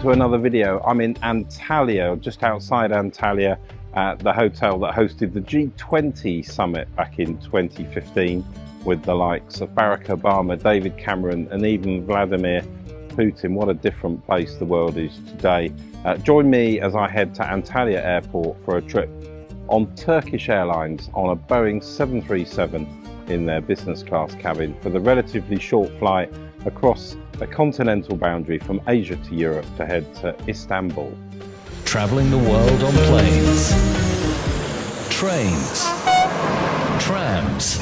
to another video. I'm in Antalya, just outside Antalya, at the hotel that hosted the G20 summit back in 2015 with the likes of Barack Obama, David Cameron and even Vladimir Putin. What a different place the world is today. Join me as I head to Antalya Airport for a trip on Turkish Airlines on a Boeing 737 in their business class cabin for the relatively short flight across the continental boundary from Asia to Europe to head to Istanbul. Traveling the world on planes, trains, trams,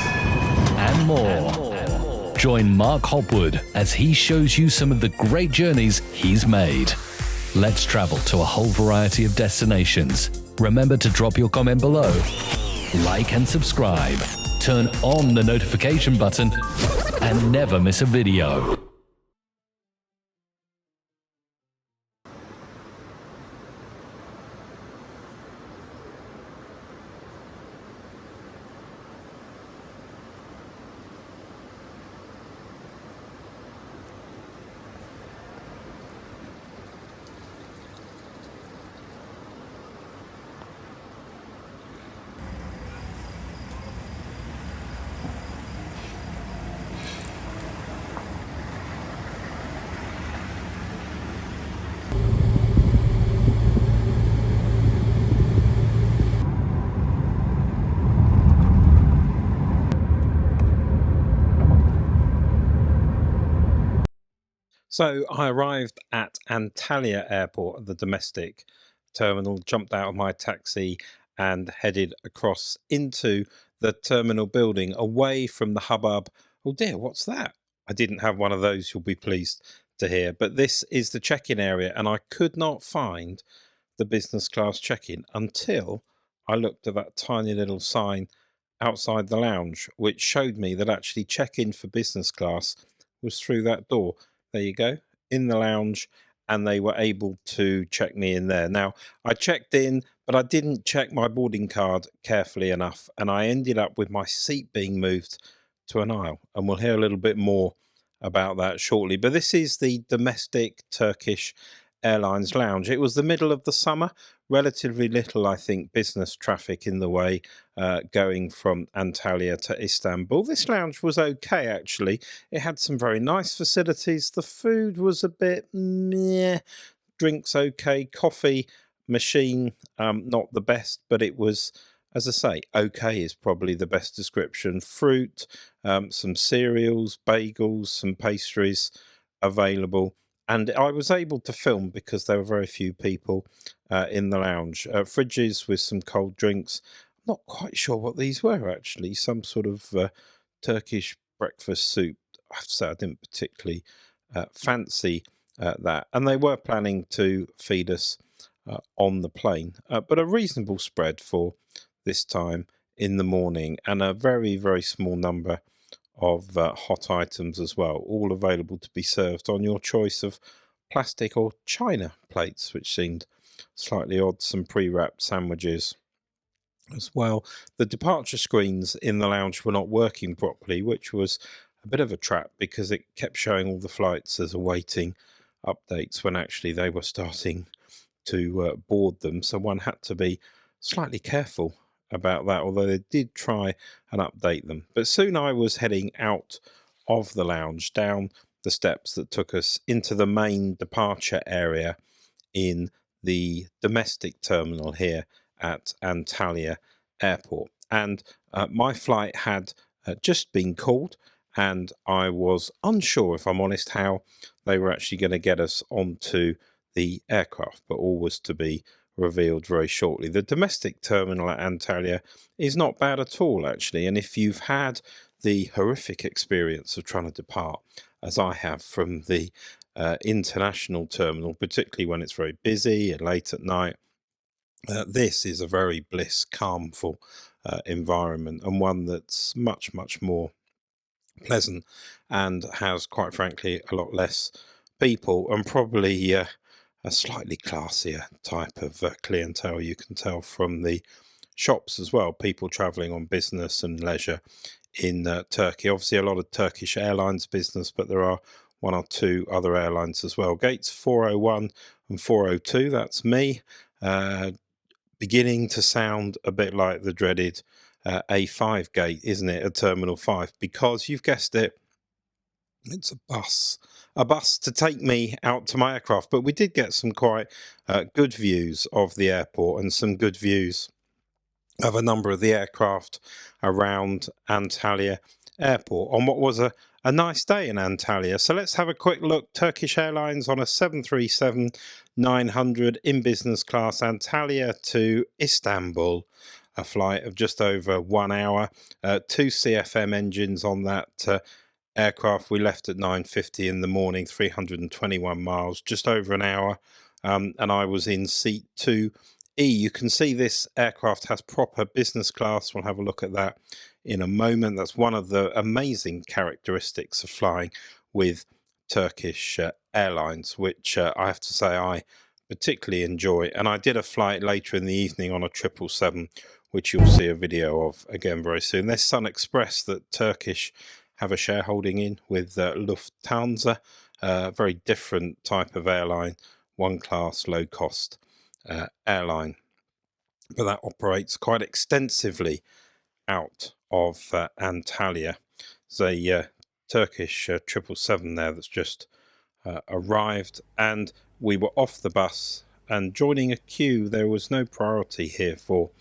and more. Join Mark Hopwood as he shows you some of the great journeys he's made. Let's travel to a whole variety of destinations. Remember to drop your comment below, like and subscribe, turn on the notification button, and never miss a video. So I arrived at Antalya Airport at the domestic terminal, jumped out of my taxi and headed across into the terminal building away from the hubbub. Oh dear, what's that? I didn't have one of those, you'll be pleased to hear. But this is the check-in area and I could not find the business class check-in until I looked at that tiny little sign outside the lounge, which showed me that actually check-in for business class was through that door. There you go, in the lounge, and they were able to check me in there. Now, I checked in, but I didn't check my boarding card carefully enough, and I ended up with my seat being moved to an aisle, and we'll hear a little bit more about that shortly. But this is the domestic Turkish Airlines lounge. It was the middle of the summer, relatively little, I think, business traffic in the way going from Antalya to Istanbul. This lounge was okay, actually. It had some very nice facilities. The food was a bit meh, drinks okay, coffee machine not the best, but it was, as I say, okay is probably the best description. Fruit, some cereals, bagels, some pastries available. And I was able to film because there were very few people in the lounge. Fridges with some cold drinks. I'm not quite sure what these were, actually. Some sort of Turkish breakfast soup. I have to say I didn't particularly fancy that. And they were planning to feed us on the plane. But a reasonable spread for this time in the morning. And a very, very small number of hot items as well, all available to be served on your choice of plastic or china plates, which seemed slightly odd. Some pre-wrapped sandwiches as well. The departure screens in the lounge were not working properly, which was a bit of a trap because it kept showing all the flights as awaiting updates when actually they were starting to board them, so one had to be slightly careful about that, although they did try and update them. But soon I was heading out of the lounge, down the steps that took us into the main departure area in the domestic terminal here at Antalya Airport. And my flight had just been called, and I was unsure, if I'm honest, how they were actually going to get us onto the aircraft, but all was to be revealed very shortly. The domestic terminal at Antalya is not bad at all, actually, and if you've had the horrific experience of trying to depart, as I have, from the international terminal, particularly when it's very busy and late at night, this is a very calmful environment, and one that's much, much more pleasant and has, quite frankly, a lot less people and probably a slightly classier type of clientele. You can tell from the shops as well, people travelling on business and leisure in Turkey. Obviously a lot of Turkish Airlines business, but there are one or two other airlines as well. Gates 401 and 402, that's me, beginning to sound a bit like the dreaded A5 gate, isn't it, at Terminal 5? Because you've guessed it, it's a bus to take me out to my aircraft. But we did get some quite good views of the airport and some good views of a number of the aircraft around Antalya Airport on what was a nice day in Antalya. So let's have a quick look. Turkish Airlines on a 737-900 in business class, Antalya to Istanbul, a flight of just over 1 hour. Two CFM engines on that aircraft. We left at 9:50 in the morning, 321 miles, just over an hour, and I was in seat 2E. You can see this aircraft has proper business class. We'll have a look at that in a moment. That's one of the amazing characteristics of flying with Turkish Airlines, which I have to say I particularly enjoy. And I did a flight later in the evening on a 777, which you'll see a video of again very soon. There's Sun Express that Turkish have a shareholding in with Lufthansa, very different type of airline, one class, low cost airline, but that operates quite extensively out of Antalya. There's a Turkish 777 there that's just arrived, and we were off the bus and joining a queue. There was no priority here for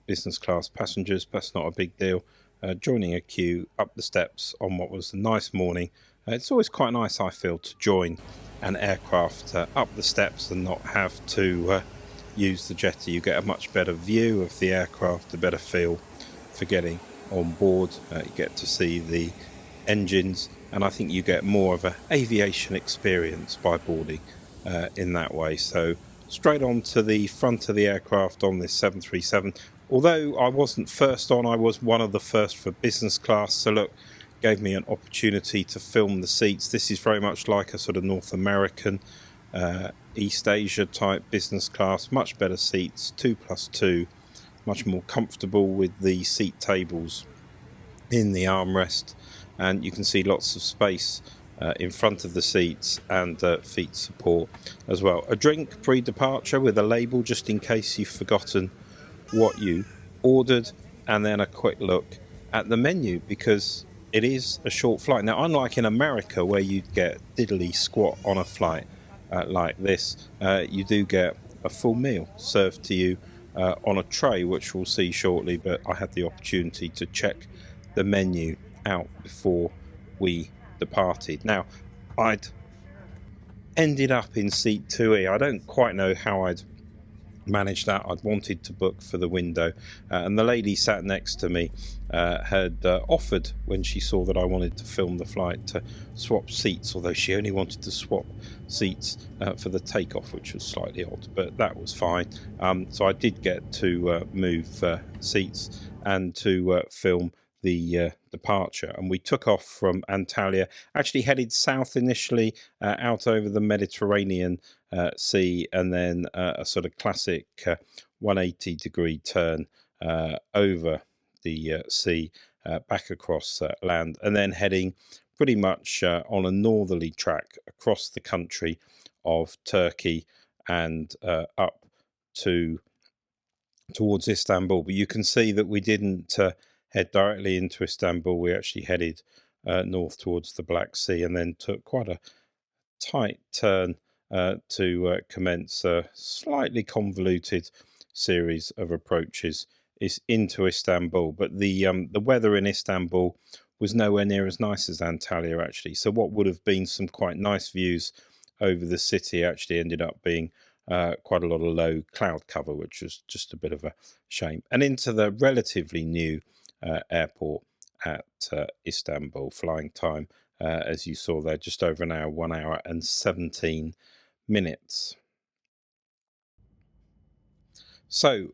business class passengers, but that's not a big deal. Joining a queue up the steps on what was a nice morning. It's always quite nice, I feel, to join an aircraft up the steps and not have to use the jetty. You get a much better view of the aircraft, a better feel for getting on board. You get to see the engines, and I think you get more of an aviation experience by boarding in that way. So straight on to the front of the aircraft on this 737. Although I wasn't first on, I was one of the first for business class. So look, gave me an opportunity to film the seats. This is very much like a sort of North American, East Asia type business class. Much better seats, 2+2, much more comfortable with the seat tables in the armrest. And you can see lots of space in front of the seats and feet support as well. A drink pre-departure with a label just in case you've forgotten what you ordered, and then a quick look at the menu because it is a short flight. Now, unlike in America where you'd get diddly squat on a flight like this, you do get a full meal served to you on a tray, which we'll see shortly, but I had the opportunity to check the menu out before we departed. Now, I'd ended up in seat 2E. I don't quite know how I'd managed that. I'd wanted to book for the window, and the lady sat next to me had offered, when she saw that I wanted to film the flight, to swap seats, although she only wanted to swap seats for the takeoff, which was slightly odd, but that was fine. So I did get to move seats and to film the departure, and we took off from Antalya, actually headed south initially out over the Mediterranean Sea, and then a sort of classic 180-degree turn over the sea back across land, and then heading pretty much on a northerly track across the country of Turkey and up towards Istanbul. But you can see that we didn't head directly into Istanbul. We actually headed north towards the Black Sea and then took quite a tight turn to commence a slightly convoluted series of approaches is into Istanbul. But the weather in Istanbul was nowhere near as nice as Antalya, actually. So what would have been some quite nice views over the city actually ended up being quite a lot of low cloud cover, which was just a bit of a shame. And into the relatively new airport at Istanbul. Flying time, as you saw there, just over an hour, 1 hour and 17 minutes. So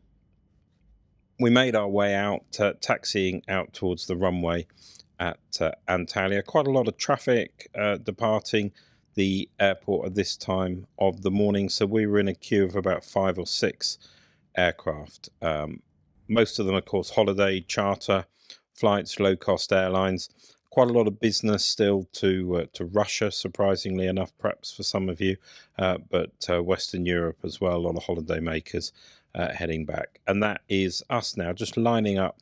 we made our way out, taxiing out towards the runway at Antalya. Quite a lot of traffic departing the airport at this time of the morning. So we were in a queue of about 5 or 6 aircraft. Most of them, of course, holiday, charter flights, low-cost airlines. quite a lot of business still to Russia, surprisingly enough, perhaps for some of you, but Western Europe as well. A lot of holiday makers heading back, and that is us now, just lining up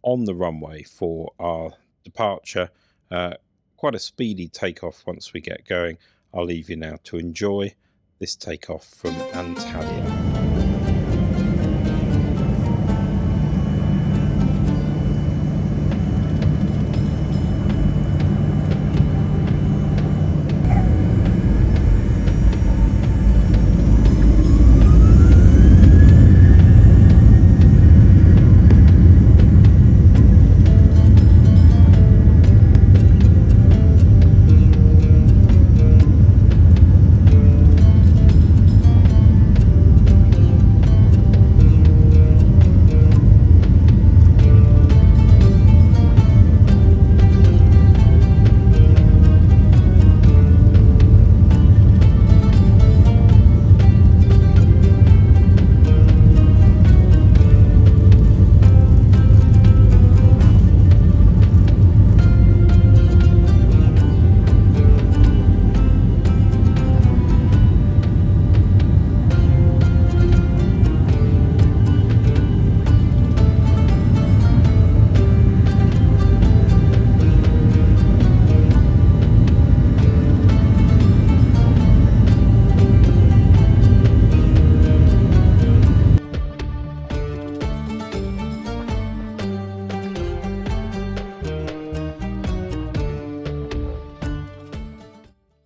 on the runway for our departure. Uh, Quite a speedy takeoff once we get going. I'll leave you now to enjoy this takeoff from Antalya.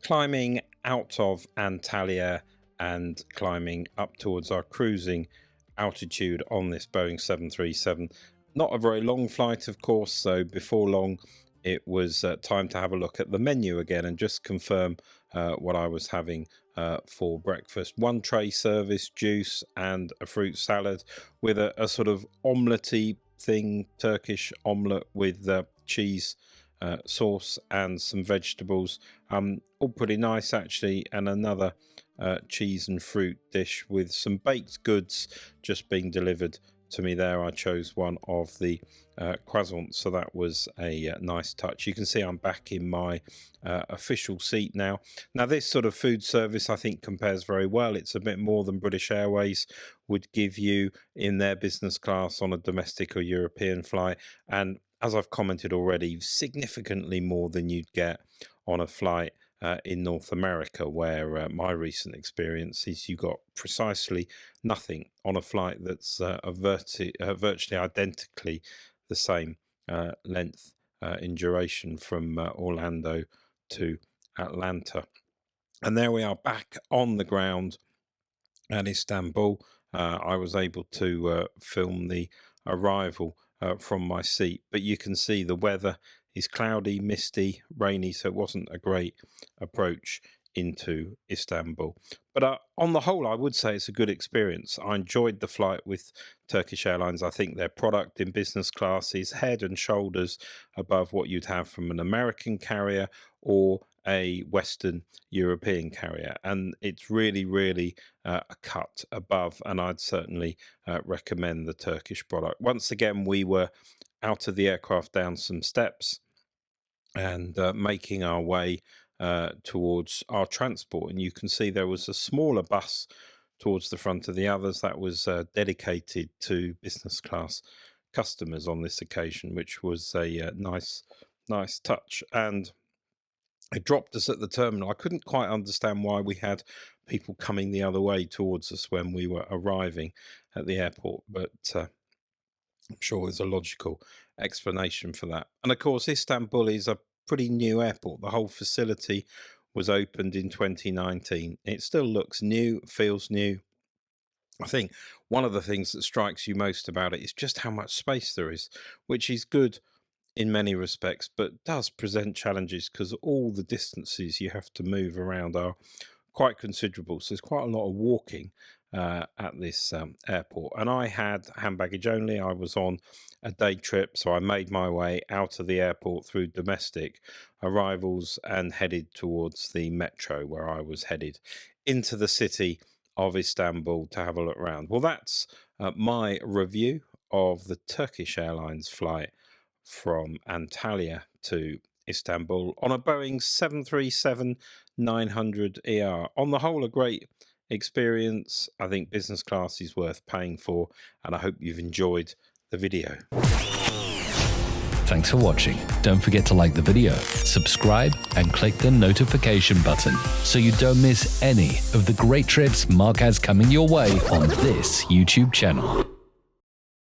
Climbing out of Antalya and climbing up towards our cruising altitude on this Boeing 737. Not a very long flight, of course, so before long it was time to have a look at the menu again and just confirm what I was having for breakfast. One tray service, juice and a fruit salad with a sort of omelette-y thing, Turkish omelette with cheese sauce and some vegetables, all pretty nice actually, and another cheese and fruit dish with some baked goods just being delivered to me there. I chose one of the croissants, so that was a nice touch. You can see I'm back in my official seat now. Now this sort of food service I think compares very well. It's a bit more than British Airways would give you in their business class on a domestic or European flight, and as I've commented already, significantly more than you'd get on a flight in North America, where my recent experience is you got precisely nothing on a flight that's virtually identically the same length in duration from Orlando to Atlanta. And there we are back on the ground at Istanbul. I was able to film the arrival from my seat, but you can see the weather is cloudy, misty, rainy, so it wasn't a great approach into Istanbul. But on the whole, I would say it's a good experience. I enjoyed the flight with Turkish Airlines. I think their product in business class is head and shoulders above what you'd have from an American carrier or a Western European carrier, and it's really a cut above, and I'd certainly recommend the Turkish product. Once again, we were out of the aircraft down some steps and making our way towards our transport, and you can see there was a smaller bus towards the front of the others that was dedicated to business class customers on this occasion, which was a nice touch. And it dropped us at the terminal. I couldn't quite understand why we had people coming the other way towards us when we were arriving at the airport, but I'm sure there's a logical explanation for that. And of course, Istanbul is a pretty new airport. The whole facility was opened in 2019. It still looks new, feels new. I think one of the things that strikes you most about it is just how much space there is, which is good in many respects, but does present challenges because all the distances you have to move around are quite considerable. So there's quite a lot of walking at this airport. And I had hand baggage only. I was on a day trip, so I made my way out of the airport through domestic arrivals and headed towards the metro, where I was headed into the city of Istanbul to have a look around. Well, that's my review of the Turkish Airlines flight from Antalya to Istanbul on a Boeing 737-900ER. On the whole, a great experience. I think business class is worth paying for, and I hope you've enjoyed the video. Thanks for watching. Don't forget to like the video, subscribe, and click the notification button so you don't miss any of the great trips Mark has coming your way on this YouTube channel.